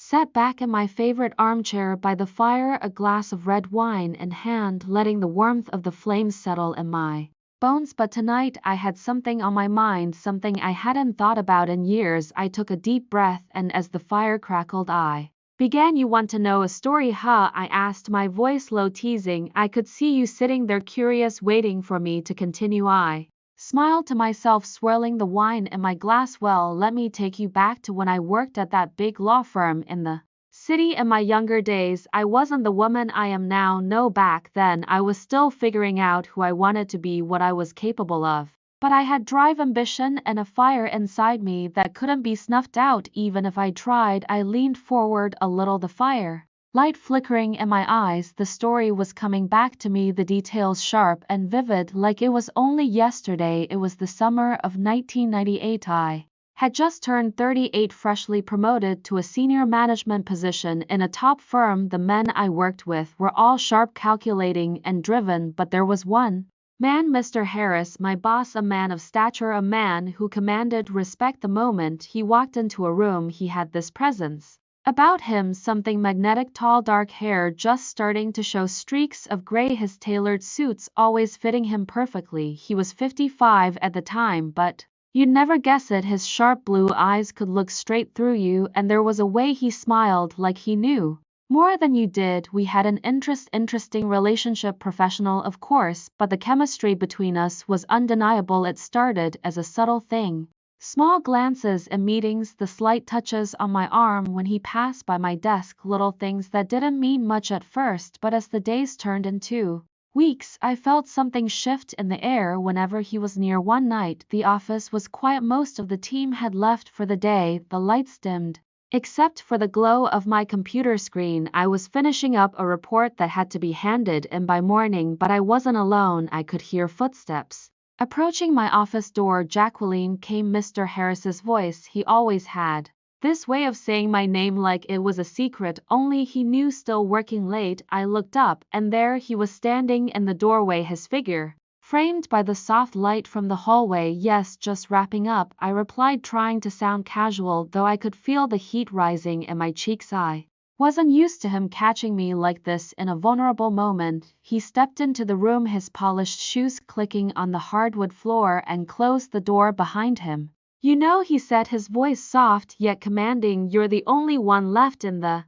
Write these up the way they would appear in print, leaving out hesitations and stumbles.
sat back in my favorite armchair by the fire, a glass of red wine in hand, letting the warmth of the flames settle in my bones. But tonight I had something on my mind, something I hadn't thought about in years. I took a deep breath, and as the fire crackled, I began. "You want to know a story, huh?" I asked, my voice low, teasing. I could see you sitting there curious, waiting for me to continue. I smiled to myself, swirling the wine in my glass. "Well, let me take you back to when I worked at that big law firm in the city. In my younger days, I wasn't the woman I am now. No, back then I was still figuring out who I wanted to be, what I was capable of. But I had drive, ambition, and a fire inside me that couldn't be snuffed out even if I tried." I leaned forward a little, the fire light flickering in my eyes. The story was coming back to me, the details sharp and vivid, like it was only yesterday. It was the summer of 1998. I had just turned 38, freshly promoted to a senior management position in a top firm. The men I worked with were all sharp, calculating, and driven, but there was one man, Mr. Harris, my boss, a man of stature, a man who commanded respect. The moment he walked into a room, he had this presence about him, something magnetic. Tall, dark hair just starting to show streaks of gray, his tailored suits always fitting him perfectly. He was 55 at the time, but you'd never guess it. His sharp blue eyes could look straight through you, and there was a way he smiled, like he knew more than you did. We had an interesting relationship, professional of course, but the chemistry between us was undeniable. It started as a subtle thing. Small glances in meetings, the slight touches on my arm when he passed by my desk, little things that didn't mean much at first, but as the days turned into weeks, I felt something shift in the air whenever he was near. One night, the office was quiet. Most of the team had left for the day, the lights dimmed, except for the glow of my computer screen. I was finishing up a report that had to be handed in by morning, but I wasn't alone. I could hear footsteps approaching my office door. "Jacqueline," came Mr. Harris's voice. He always had this way of saying my name like it was a secret only he knew. Still working late? I looked up, and there he was standing in the doorway, his figure framed by the soft light from the hallway. "Yes, just wrapping up," I replied, trying to sound casual, though I could feel the heat rising in my cheeks. I wasn't used to him catching me like this in a vulnerable moment. He stepped into the room, his polished shoes clicking on the hardwood floor, and closed the door behind him. "You know," he said, his voice soft yet commanding, "you're the only one left in the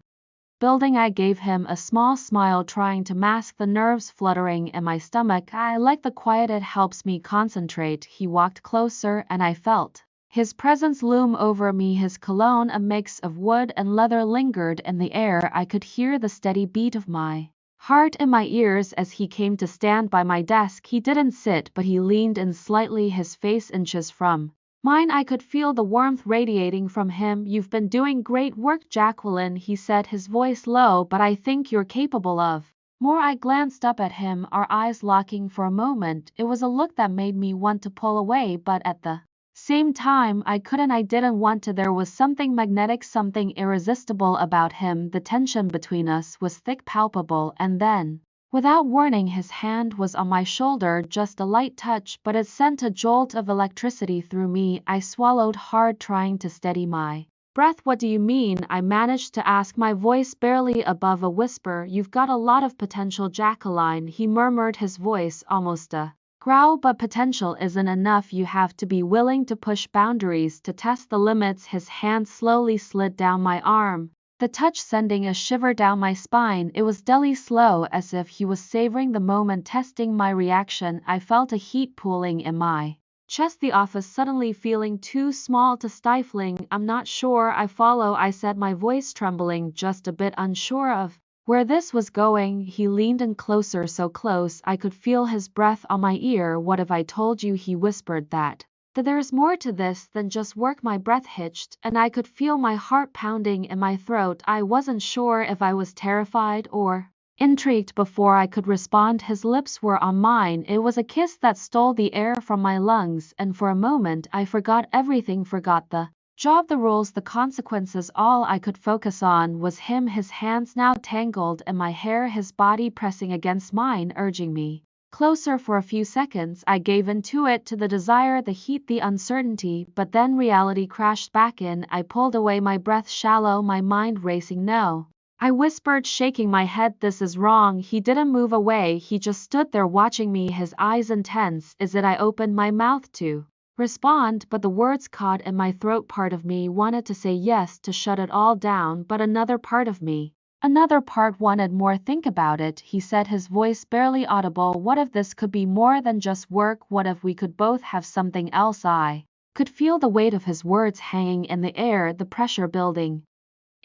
building." I gave him a small smile, trying to mask the nerves fluttering in my stomach. "I like the quiet, it helps me concentrate." He walked closer, and I felt his presence loom over me. His cologne, a mix of wood and leather, lingered in the air. I could hear the steady beat of my heart in my ears as he came to stand by my desk. He didn't sit, but he leaned in slightly, his face inches from mine. I could feel the warmth radiating from him. "You've been doing great work, Jacqueline," he said, his voice low, "but I think you're capable of more." I glanced up at him, our eyes locking for a moment. It was a look that made me want to pull away, but at the same time I couldn't. I didn't want to. There was something magnetic, something irresistible about him. The tension between us was thick, palpable, and then, without warning, his hand was on my shoulder, just a light touch, but it sent a jolt of electricity through me. I swallowed hard, trying to steady my breath. "What do you mean?" I managed to ask, my voice barely above a whisper. "You've got a lot of potential, Jacqueline," he murmured, his voice almost a growl. "But potential isn't enough. You have to be willing to push boundaries, to test the limits." His hand slowly slid down my arm, the touch sending a shiver down my spine. It was dully slow, as if he was savoring the moment, testing my reaction. I felt a heat pooling in my chest, the office suddenly feeling too small to stifling. "I'm not sure I follow," I said, my voice trembling, just a bit unsure of where this was going. He leaned in closer, so close I could feel his breath on my ear. "What if I told you," he whispered, that there's more to this than just work?" My breath hitched, and I could feel my heart pounding in my throat. I wasn't sure if I was terrified or intrigued. Before I could respond, his lips were on mine. It was a kiss that stole the air from my lungs, and for a moment I forgot everything, forgot the job, the rules, the consequences. All I could focus on was him, his hands now tangled in my hair, his body pressing against mine, urging me closer for a few seconds. I gave in to it, to the desire, the heat, the uncertainty, but then reality crashed back in. I pulled away, my breath shallow, my mind racing. No, I whispered, shaking my head, this is wrong. He didn't move away, he just stood there watching me, his eyes intense. Is it? I opened my mouth to respond, but the words caught in my throat. Part of me wanted to say yes, to shut it all down, but another part of me, another part wanted more. Think about it, he said, his voice barely audible. What if this could be more than just work? What if we could both have something else? I could feel the weight of his words hanging in the air, the pressure building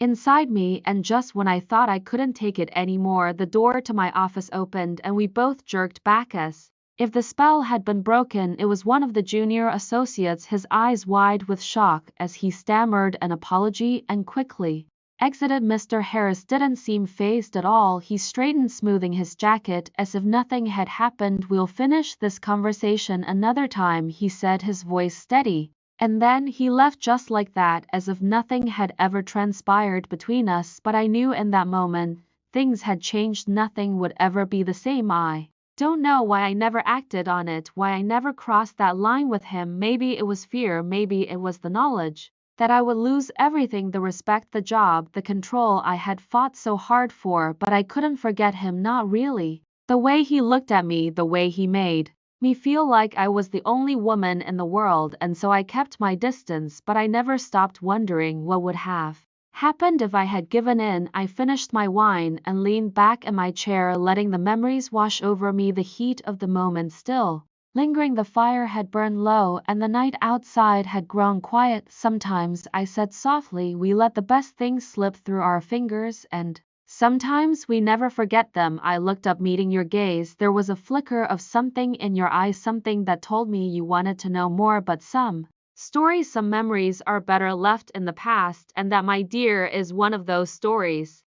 inside me, and just when I thought I couldn't take it anymore, the door to my office opened and we both jerked back as if the spell had been broken. It was one of the junior associates, his eyes wide with shock as he stammered an apology and quickly exited. Mr. Harris didn't seem fazed at all. He straightened, smoothing his jacket as if nothing had happened. We'll finish this conversation another time, he said, his voice steady. And then he left just like that, as if nothing had ever transpired between us. But I knew in that moment, things had changed. Nothing would ever be the same. I don't know why I never acted on it, why I never crossed that line with him. Maybe it was fear, maybe it was the knowledge that I would lose everything, the respect, the job, the control I had fought so hard for. But I couldn't forget him, not really. The way he looked at me, the way he made me feel like I was the only woman in the world, and so I kept my distance. But I never stopped wondering what would have happened if I had given in. I finished my wine and leaned back in my chair, letting the memories wash over me, the heat of the moment still lingering. The fire had burned low and the night outside had grown quiet. Sometimes, I said softly, we let the best things slip through our fingers, and sometimes we never forget them. I looked up, meeting your gaze. There was a flicker of something in your eyes, something that told me you wanted to know more. But some stories, some memories are better left in the past, and that, my dear, is one of those stories.